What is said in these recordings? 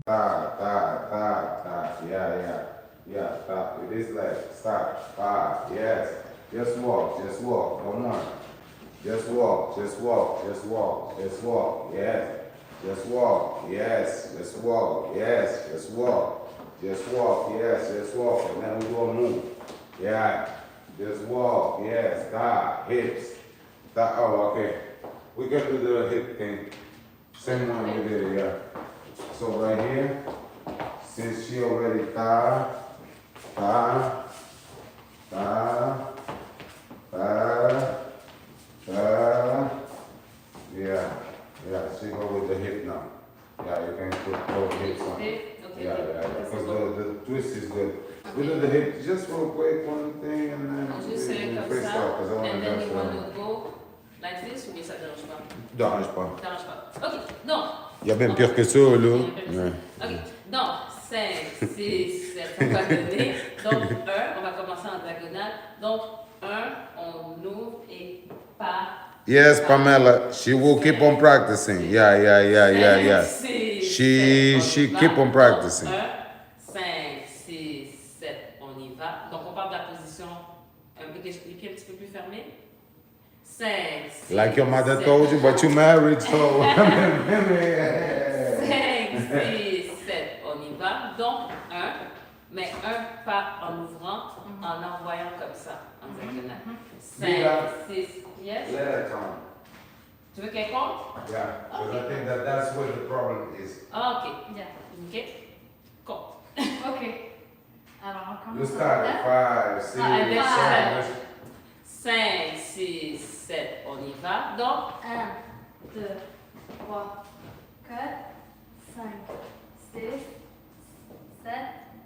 Stop. Yeah, stop. It is like, stop, 5, yes. Just walk, come on. Just walk, yes. Just walk, yes. Just walk, yes. And then we go move. Yeah. Just walk, yes. Stop, hips. Stop, oh, okay. We can do the hip thing. Same one we did, yeah. So right here, since she already she go with the hip now. Yeah, you can put both hips on. Yeah, because the twist is good. We do the hip just real quick, one thing, and then Juste comme ça, and then you want to go like this, ou bien ça dérange pas? Dérange pas. Dérange pas. Ok, donc. Il y a bien pire que ça, là. Ok, donc 5, 6, 7, on va donner. Donc 1, on va commencer en diagonale. Donc 1, on ouvre et pas. Yes, Pamela, she will keep on practicing. Yeah. She keep on practicing. 1, 5, 6, 7, on y va. Donc on part de la position avec les pieds un petit peu plus fermés. 5, 6, like your mother 7. Told you, but you married, so. 5, 6, 7, on y va. Donc 1, mais 1 pas en ouvrant, en envoyant comme ça, en diagonale. 5, 6, yes. Let her come. Tu veux qu'elle compte? Yeah, because I think that's where the problem is. Ah, ok. Yeah. Ok. Compte. Ok. Alors, on commence. You start 5, 6, 7. 5, 6, 7, on y va. Donc 1, 2, 3, 4, 5, 6, 7.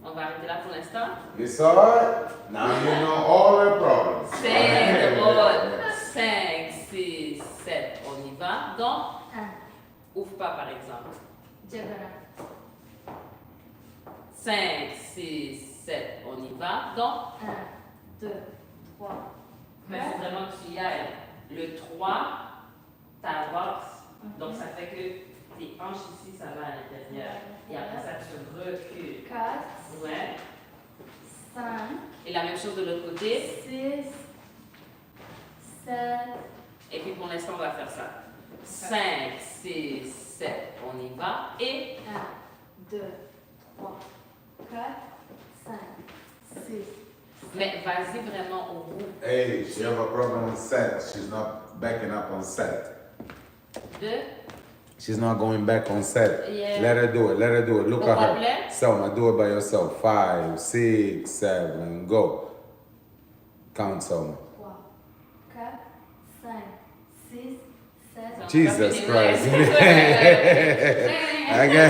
on va arrêter là pour l'instant. You saw it? Now you know all the problems. C'est drôle. 5, 6, 7, on y va. Donc 1. Ouvre pas par exemple. Diagonale. 5, 6, 7, on y va. Donc 1, 2, 3. mais il faut vraiment que tu y ailles. Le 3, t'avances. Donc ça fait que tes hanches ici, ça va à l'intérieur. Et après ça, tu recules. 4. Ouais. 5. Et la même chose de l'autre côté. 6. 7. Et puis pour l'instant, on va faire ça. 5, 6, 7, on y va. Et 1, 2, 3, 4, 5, 6. mais vas-y vraiment au bout. Hey, she have a problem with set. She's not backing up on set. 2. She's not going back on set. Yeah. Let her do it. Look at her. Complet? Selma, do it by yourself. 5, 6, 7, go. Count, Selma. 3, 4, 5, 6, 7. Jesus Anyway. Christ. Okay.